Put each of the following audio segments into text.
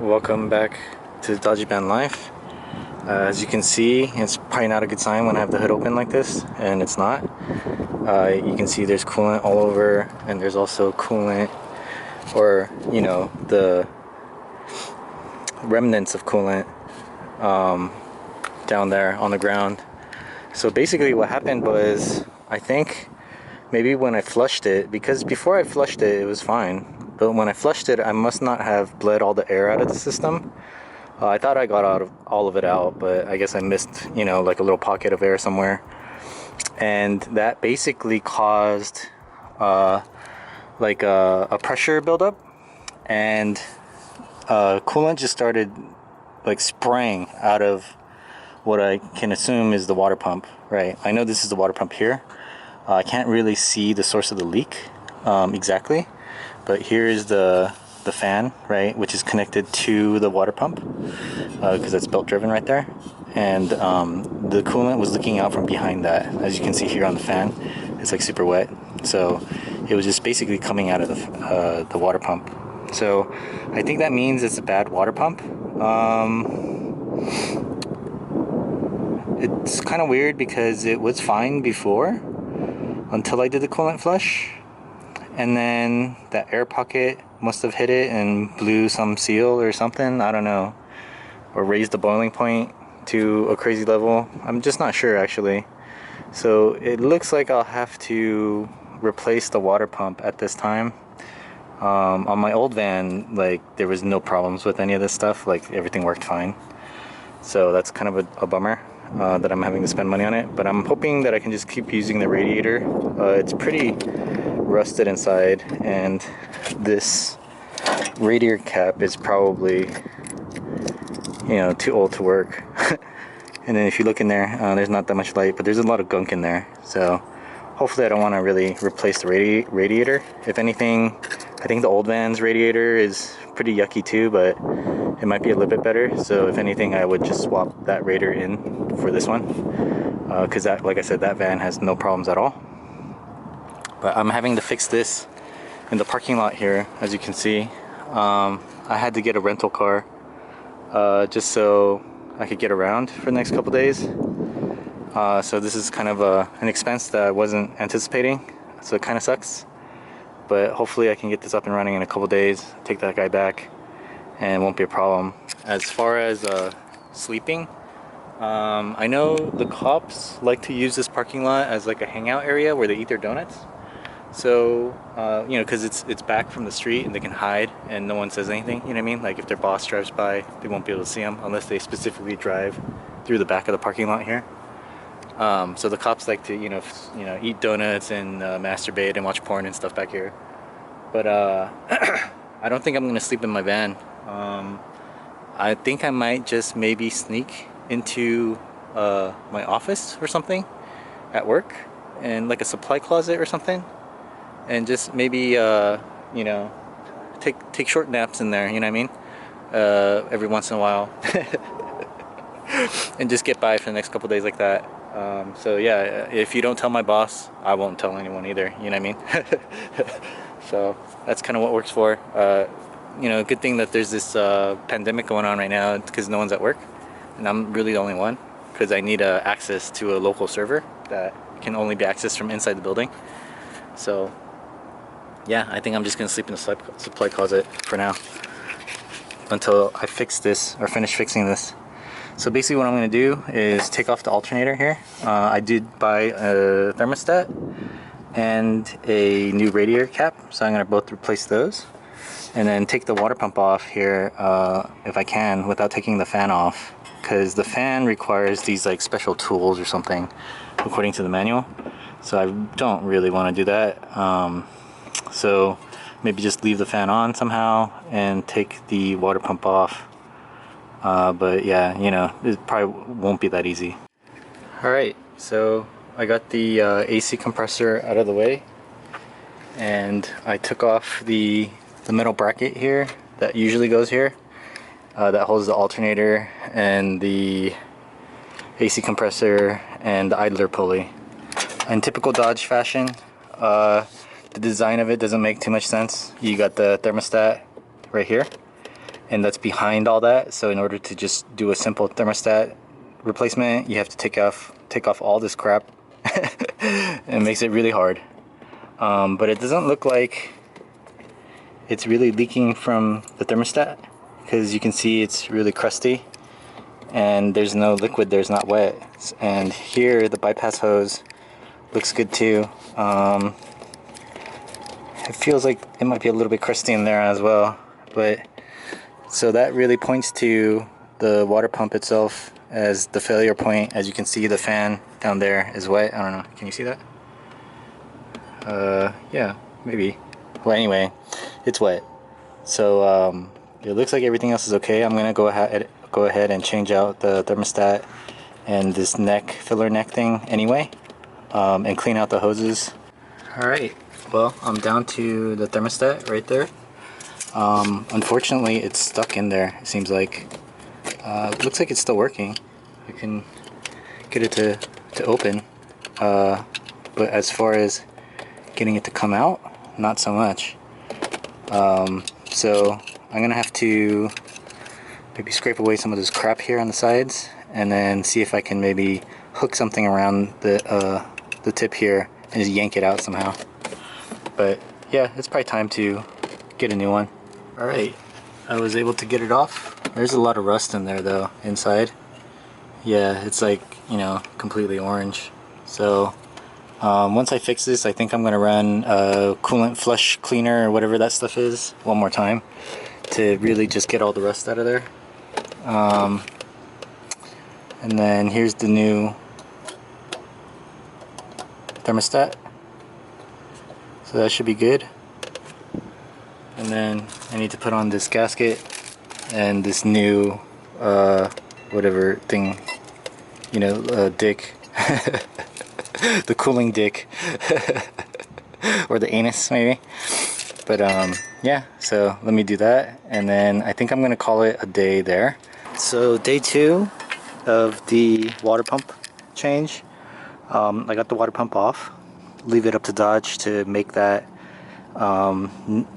Welcome back to DajibanLife. As you can see, it's probably not a good sign when I have the hood open like this, and it's not. You can see there's coolant all over, and there's also coolant, or the remnants of coolant down there on the ground. So basically what happened was, I think maybe when I flushed it, because before I flushed it, it was fine. But when I flushed it, I must not have bled all the air out of the system. I thought I got all of it out, but I guess I missed, like a little pocket of air somewhere. And that basically caused like a pressure buildup, and coolant just started like spraying out of what I can assume is the water pump, right? I know this is the water pump here. I can't really see the source of the leak exactly, but here is the fan, right, which is connected to the water pump because it's belt driven right there, and the coolant was leaking out from behind that. As you can see here on the fan, it's like super wet, so it was just basically coming out of the water pump. So I think that means it's a bad water pump. It's kind of weird because it was fine before until I did the coolant flush, and then that air pocket must have hit it and blew some seal or something, I don't know, or raised the boiling point to a crazy level. I'm just not sure actually. So it looks like I'll have to replace the water pump at this time. On my old van, like, there was no problems with any of this stuff, like everything worked fine. So that's kind of a bummer that I'm having to spend money on it, but I'm hoping that I can just keep using the radiator. It's pretty rusted inside, and this radiator cap is probably too old to work. And then if you look in there, there's not that much light, but there's a lot of gunk in there. So hopefully I don't want to really replace the radiator. If anything, I think the old van's radiator is pretty yucky too, but it might be a little bit better. So if anything, I would just swap that radiator in for this one, because that, like I said, that van has no problems at all. But I'm having to fix this in the parking lot here. As you can see, I had to get a rental car just so I could get around for the next couple days. So this is kind of an expense that I wasn't anticipating, so it kind of sucks. But hopefully I can get this up and running in a couple days, take that guy back, and it won't be a problem. As far as sleeping, I know the cops like to use this parking lot as like a hangout area where they eat their donuts. So, because it's back from the street and they can hide and no one says anything, you know what I mean? Like if their boss drives by, they won't be able to see them unless they specifically drive through the back of the parking lot here. So the cops like to, eat donuts and masturbate and watch porn and stuff back here. But I don't think I'm going to sleep in my van. I think I might just maybe sneak into my office or something at work, and like a supply closet or something, and just maybe take short naps in there, you know what I mean, every once in a while, and just get by for the next couple days like that. So yeah, if you don't tell my boss, I won't tell anyone either, you know what I mean. So that's kind of what works for. Good thing that there's this pandemic going on right now, because no one's at work, and I'm really the only one, because I need access to a local server that can only be accessed from inside the building. So yeah, I think I'm just gonna sleep in the supply closet for now until I fix this, or finish fixing this. So basically what I'm gonna do is take off the alternator here. I did buy a thermostat and a new radiator cap, so I'm gonna both replace those, and then take the water pump off here if I can without taking the fan off, because the fan requires these like special tools or something according to the manual. So I don't really want to do that. So maybe just leave the fan on somehow and take the water pump off. But yeah, it probably won't be that easy. Alright, so I got the AC compressor out of the way, and I took off the metal bracket here that usually goes here, that holds the alternator and the AC compressor and the idler pulley. In typical Dodge fashion, the design of it doesn't make too much sense. You got the thermostat right here, and that's behind all that. So in order to just do a simple thermostat replacement, you have to take off all this crap. It makes it really hard. But it doesn't look like it's really leaking from the thermostat, because you can see it's really crusty and there's no liquid there, it's not wet. And here the bypass hose looks good too. It feels like it might be a little bit crusty in there as well, but so that really points to the water pump itself as the failure point. As you can see, the fan down there is wet. I don't know, can you see that? Yeah, maybe. Well, anyway, it's wet. So it looks like everything else is okay. I'm gonna go ahead and change out the thermostat and this filler neck thing anyway, and clean out the hoses. Alright, well, I'm down to the thermostat right there. Unfortunately, it's stuck in there, it seems like. It looks like it's still working. You can get it to open, but as far as getting it to come out, not so much. So I'm gonna have to maybe scrape away some of this crap here on the sides, and then see if I can maybe hook something around the tip here and just yank it out somehow. But yeah, it's probably time to get a new one. Alright, I was able to get it off. There's a lot of rust in there though, inside. Yeah, it's like, you know, completely orange. So once I fix this, I think I'm gonna run a coolant flush cleaner or whatever that stuff is one more time to really just get all the rust out of there. And then here's the new thermostat, so that should be good. And then I need to put on this gasket and this new whatever thing, you know, dick. The cooling dick. Or the anus maybe. But yeah, so let me do that, and then I think I'm gonna call it a day there. So day 2 of the water pump change. I got the water pump off. Leave it up to Dodge to make that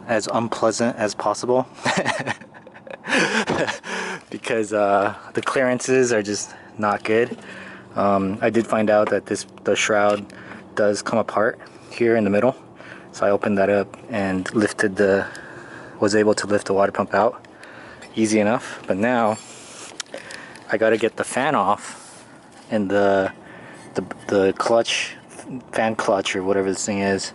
as unpleasant as possible. Because the clearances are just not good. I did find out that the shroud does come apart here in the middle, so I opened that up and was able to lift the water pump out easy enough. But now I got to get the fan off and the clutch, fan clutch or whatever this thing is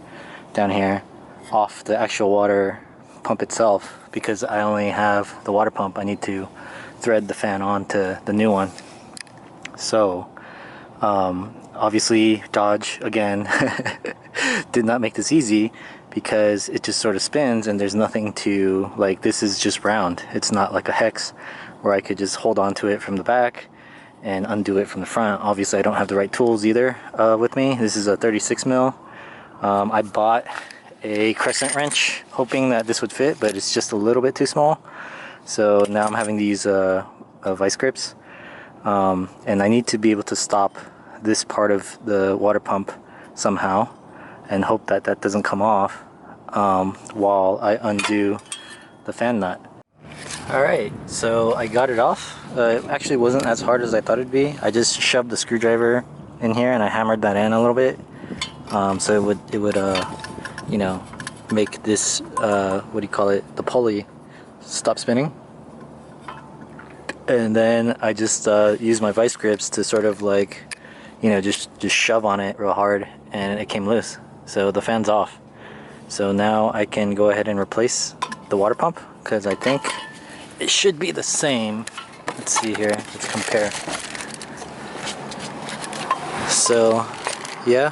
down here, off the actual water pump itself, because I only have the water pump. I need to thread the fan on to the new one. So obviously Dodge again did not make this easy, because it just sort of spins and there's nothing to, like, this is just round. It's not like a hex where I could just hold on to it from the back and undo it from the front. Obviously I don't have the right tools either with me. This is a 36 mil. I bought a crescent wrench hoping that this would fit, but it's just a little bit too small. So now I'm having these vice grips, and I need to be able to stop this part of the water pump somehow and hope that that doesn't come off while I undo the fan nut. Alright, so I got it off. It actually wasn't as hard as I thought it'd be. I just shoved the screwdriver in here and I hammered that in a little bit, so it would you know, make this what do you call it, the pulley stop spinning. And then I just used my vice grips to sort of, like, you know, just shove on it real hard, and it came loose. So the fan's off. So now I can go ahead and replace the water pump, because I think it should be the same. Let's see here, let's compare. So yeah,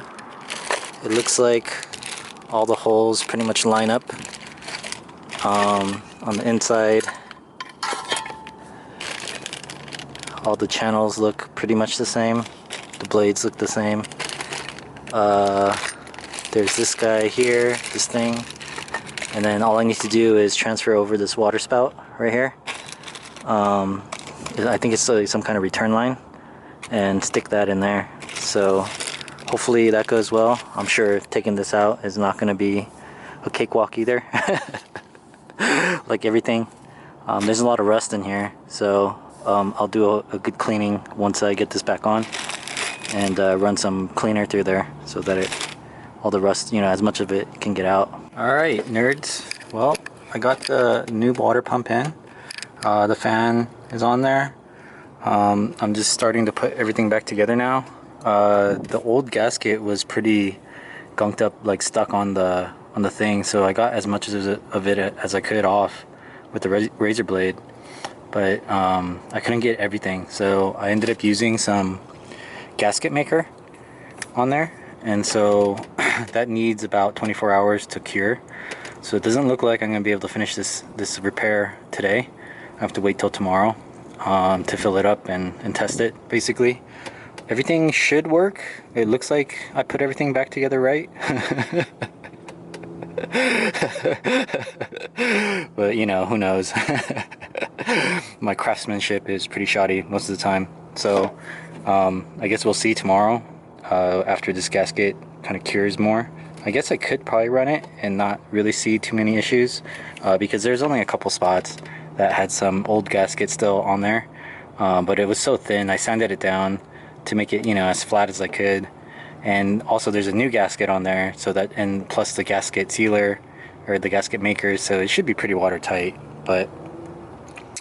it looks like all the holes pretty much line up. On the inside, all the channels look pretty much the same. The blades look the same. There's this guy here, this thing, and then all I need to do is transfer over this water spout right here. I think it's some kind of return line, and stick that in there. So hopefully that goes well. I'm sure taking this out is not going to be a cakewalk either. Like everything. There's a lot of rust in here, so I'll do a good cleaning once I get this back on, and run some cleaner through there so that all the rust, you know, as much of it can get out. Alright, nerds. Well, I got the new water pump in. The fan is on there. I'm just starting to put everything back together now. The old gasket was pretty gunked up, like stuck on the thing, so I got as much of it as I could off with the razor blade, but I couldn't get everything, so I ended up using some gasket maker on there, and so that needs about 24 hours to cure, so it doesn't look like I'm gonna be able to finish this repair today. I have to wait till tomorrow to fill it up and test it. Basically everything should work. It looks like I put everything back together right. But you know, who knows. My craftsmanship is pretty shoddy most of the time, so I guess we'll see tomorrow after this gasket kind of cures more. I guess I could probably run it and not really see too many issues, because there's only a couple spots that had some old gasket still on there, but it was so thin. I sanded it down to make it, you know, as flat as I could, and also there's a new gasket on there, so that, and plus the gasket sealer or the gasket maker, so it should be pretty watertight. But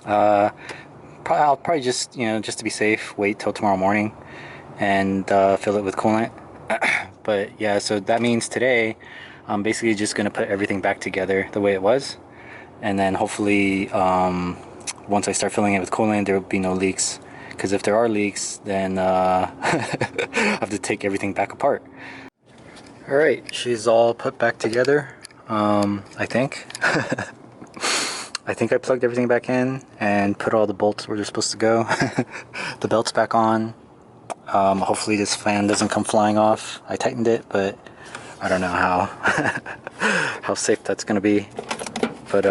I'll probably just, you know, just to be safe, wait till tomorrow morning and fill it with coolant. But yeah, so that means today I'm basically just gonna put everything back together the way it was, and then hopefully once I start filling it with coolant, there will be no leaks, because if there are leaks, then I have to take everything back apart. Alright, she's all put back together, I think. I think I plugged everything back in and put all the bolts where they're supposed to go. The belt's back on. Hopefully this fan doesn't come flying off. I tightened it, but I don't know how safe that's gonna be. But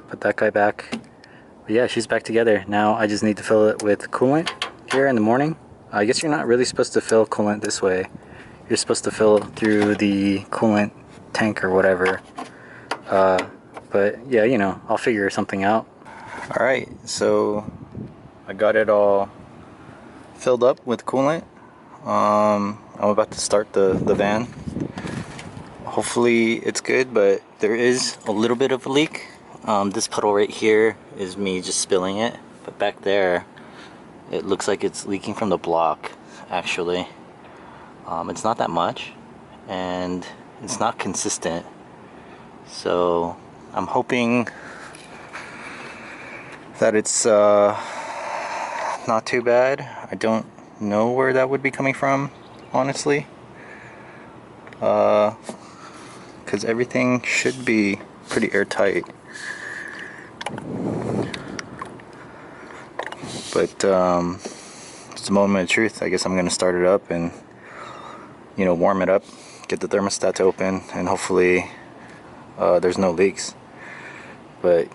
put that guy back. But yeah, she's back together. Now I just need to fill it with coolant here in the morning. I guess you're not really supposed to fill coolant this way. You're supposed to fill through the coolant tank or whatever. But yeah, you know, I'll figure something out. Alright, so I got it all filled up with coolant. I'm about to start the van. Hopefully it's good, but there is a little bit of a leak. This puddle right here is me just spilling it, but back there it looks like it's leaking from the block, actually. It's not that much, and it's not consistent, so I'm hoping that it's not too bad. I don't know where that would be coming from, honestly, because everything should be pretty airtight. But it's a moment of truth. I guess I'm gonna start it up and, you know, warm it up, get the thermostat to open, and hopefully there's no leaks. But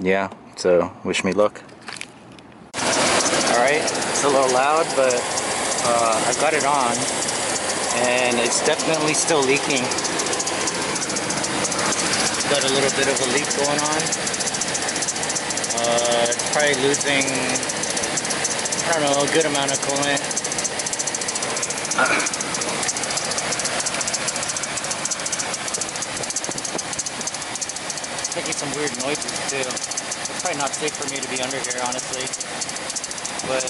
yeah, so wish me luck. Alright, it's a little loud, but I got it on and it's definitely still leaking. Got a little bit of a leak going on. It's probably losing, I don't know, a good amount of coolant. It's making some weird noises too. It's probably not safe for me to be under here, honestly. But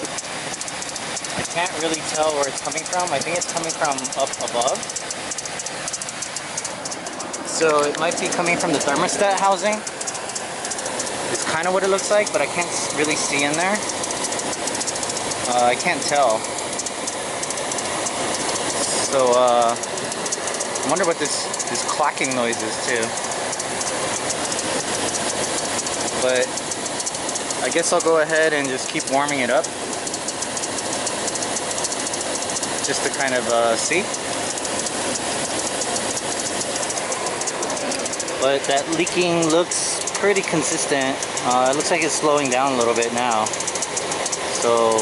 I can't really tell where it's coming from. I think it's coming from up above. So it might be coming from the thermostat housing. It's kind of what it looks like, but I can't really see in there. I can't tell. So I wonder what this clacking noise is too. But I guess I'll go ahead and just keep warming it up, just to kind of see. But that leaking looks pretty consistent. It looks like it's slowing down a little bit now. So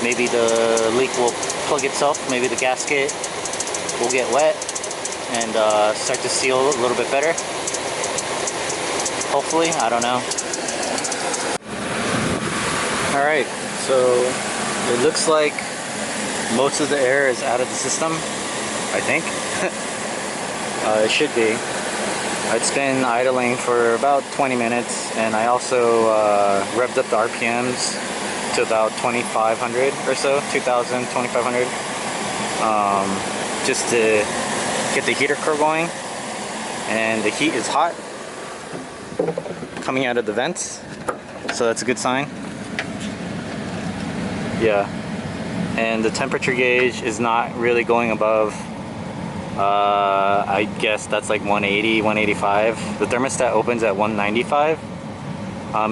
maybe the leak will plug itself. Maybe the gasket will get wet and start to seal a little bit better. Hopefully, I don't know. Alright, so it looks like most of the air is out of the system, I think. It should be. It's been idling for about 20 minutes, and I also revved up the RPMs to about 2,500 or so, 2,000, 2,500, just to get the heater core going. And the heat is hot coming out of the vents, so that's a good sign. Yeah, and the temperature gauge is not really going above, I guess that's like 180, 185. The thermostat opens at 195.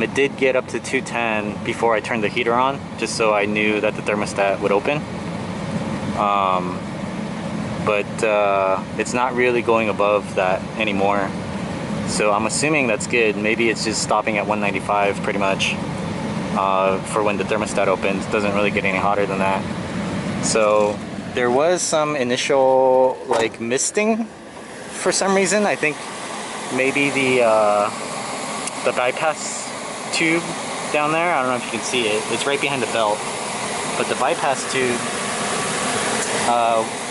It did get up to 210 before I turned the heater on, just so I knew that the thermostat would open. But it's not really going above that anymore. So I'm assuming that's good. Maybe it's just stopping at 195 pretty much. For when the thermostat opens. Doesn't really get any hotter than that. So there was some initial like misting for some reason. I think maybe the bypass tube down there, I don't know if you can see it, it's right behind the belt, but the bypass tube,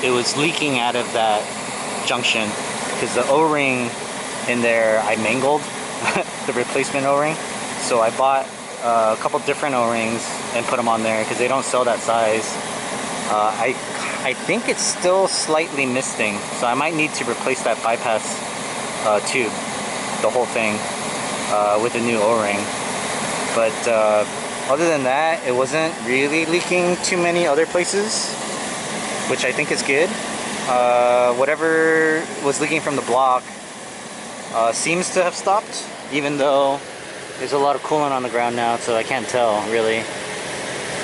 it was leaking out of that junction because the O-ring in there, I mangled the replacement O-ring. So I bought a couple different O-rings and put them on there because they don't sell that size. I think it's still slightly misting, so I might need to replace that bypass tube, the whole thing, with a new O-ring. But other than that, it wasn't really leaking too many other places, which I think is good. Whatever was leaking from the block seems to have stopped, even though there's a lot of coolant on the ground now, so I can't tell really.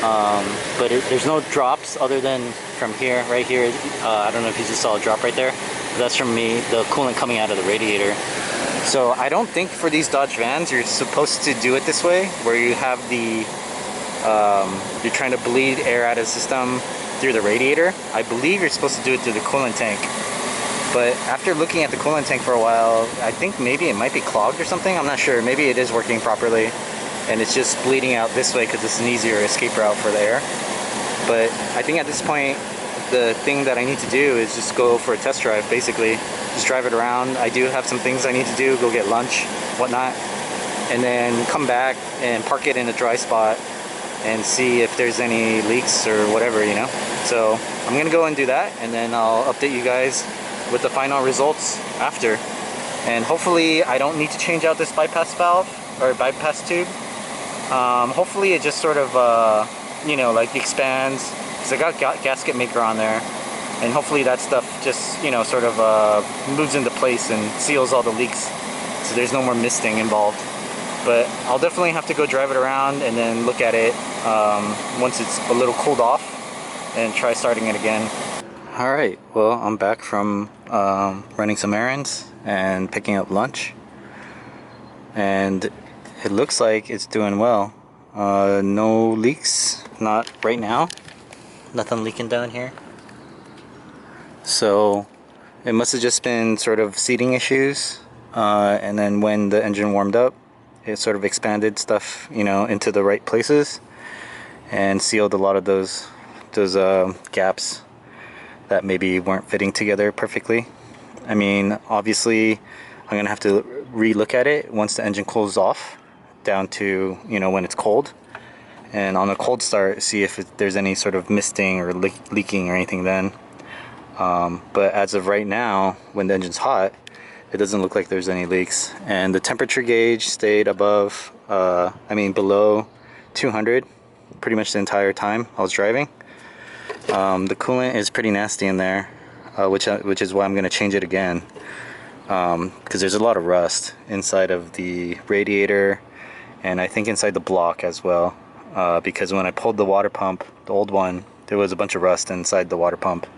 But there's no drops other than from here, right here. I don't know if you just saw a drop right there. That's from me, the coolant coming out of the radiator. So I don't think for these Dodge vans you're supposed to do it this way, where you have the, you're trying to bleed air out of the system through the radiator. I believe you're supposed to do it through the coolant tank. But after looking at the coolant tank for a while, I think maybe it might be clogged or something. I'm not sure. Maybe it is working properly and it's just bleeding out this way because it's an easier escape route for the air. But I think at this point, the thing that I need to do is just go for a test drive, basically. Just drive it around. I do have some things I need to do, go get lunch, whatnot, and then come back and park it in a dry spot and see if there's any leaks or whatever, you know? So I'm gonna go and do that, and then I'll update you guys with the final results after. And hopefully I don't need to change out this bypass valve or bypass tube. Hopefully it just sort of you know, like expands, because I got gasket maker on there, and hopefully that stuff just, you know, sort of moves into place and seals all the leaks, so there's no more misting involved. But I'll definitely have to go drive it around and then look at it once it's a little cooled off and try starting it again. Alright, well, I'm back from running some errands and picking up lunch, and it looks like it's doing well. No leaks, not right now. Nothing leaking down here. So it must have just been sort of seating issues, and then when the engine warmed up, it sort of expanded stuff, you know, into the right places and sealed a lot of those gaps that maybe weren't fitting together perfectly. I mean, obviously I'm gonna have to re-look at it once the engine cools off down to, you know, when it's cold, and on a cold start see if there's any sort of misting or leaking or anything then. But as of right now, when the engine's hot, it doesn't look like there's any leaks, and the temperature gauge stayed above, below 200 pretty much the entire time I was driving. The coolant is pretty nasty in there, which is why I'm going to change it again, because there's a lot of rust inside of the radiator, and I think inside the block as well, because when I pulled the water pump, the old one, there was a bunch of rust inside the water pump.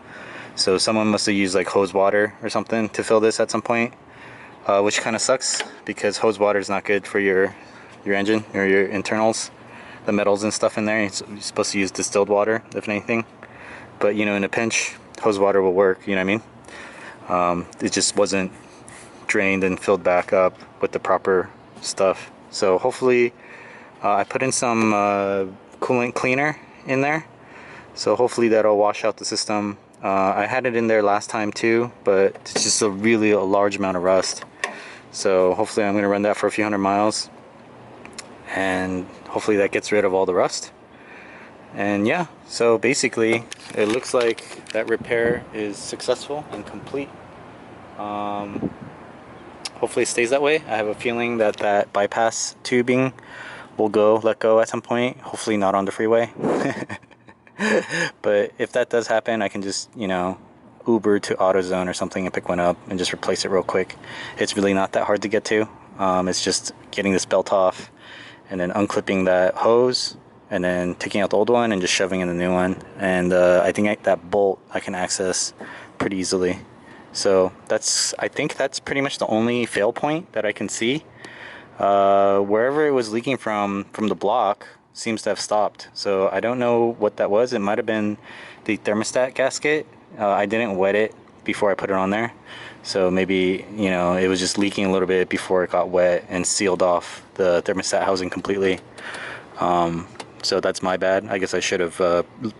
So someone must have used like hose water or something to fill this at some point, which kind of sucks because hose water is not good for your engine or your internals, the metals and stuff in there. You're supposed to use distilled water if anything, but you know, in a pinch, hose water will work, you know what I mean? It just wasn't drained and filled back up with the proper stuff. So hopefully I put in some coolant cleaner in there, so hopefully that'll wash out the system. I had it in there last time too, but it's just a large amount of rust. So hopefully I'm going to run that for a few hundred miles, and hopefully that gets rid of all the rust. And yeah, so basically it looks like that repair is successful and complete. Hopefully it stays that way. I have a feeling that that bypass tubing will let go at some point. Hopefully not on the freeway. But if that does happen, I can just, you know, Uber to AutoZone or something and pick one up and just replace it real quick. It's really not that hard to get to. It's just getting this belt off and then unclipping that hose and then taking out the old one and just shoving in the new one. And I think that bolt I can access pretty easily. So I think that's pretty much the only fail point that I can see. Wherever it was leaking from the block seems to have stopped. So I don't know what that was. It might have been the thermostat gasket. I didn't wet it before I put it on there. So maybe, you know, it was just leaking a little bit before it got wet and sealed off the thermostat housing completely. So that's my bad. I guess I should have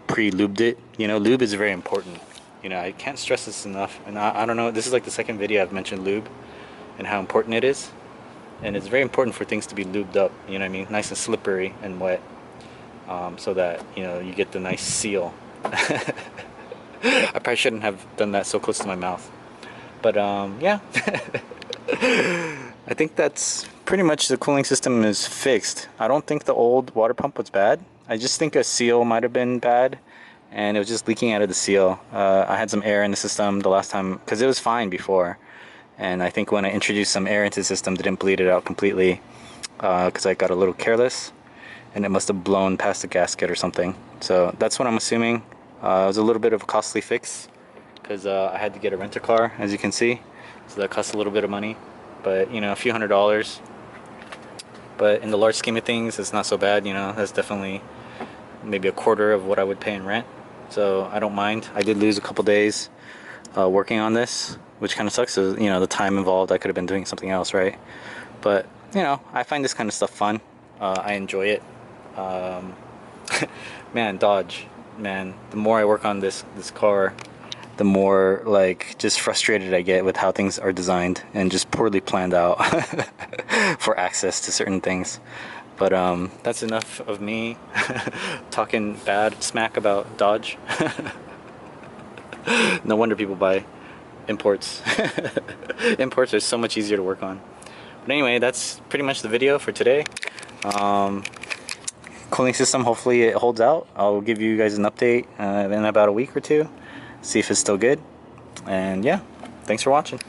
pre-lubed it. You know, lube is very important. You know, I can't stress this enough. And I don't know, this is like the second video I've mentioned lube and how important it is. And it's very important for things to be lubed up, you know what I mean? Nice and slippery and wet, so that, you know, you get the nice seal. I probably shouldn't have done that so close to my mouth. But yeah. I think that's pretty much the cooling system is fixed. I don't think the old water pump was bad. I just think a seal might have been bad, and it was just leaking out of the seal. I had some air in the system the last time, because it was fine before. And I think when I introduced some air into the system, didn't bleed it out completely, because I got a little careless, and it must have blown past the gasket or something. So that's what I'm assuming. It was a little bit of a costly fix, because I had to get a renter car, as you can see. So that cost a little bit of money, but you know, a few $100s. But in the large scheme of things, it's not so bad. You know, that's definitely maybe a quarter of what I would pay in rent. So I don't mind. I did lose a couple days working on this, which kind of sucks. So, you know, the time involved, I could have been doing something else, right? But you know, I find this kind of stuff fun. I enjoy it. Man, Dodge, man, the more I work on this car, the more like just frustrated I get with how things are designed and just poorly planned out for access to certain things. But that's enough of me talking bad smack about Dodge. No wonder people buy imports. Imports are so much easier to work on. But anyway, that's pretty much the video for today. Cooling system, hopefully it holds out. I'll give you guys an update in about a week or two, see if it's still good. And yeah, thanks for watching.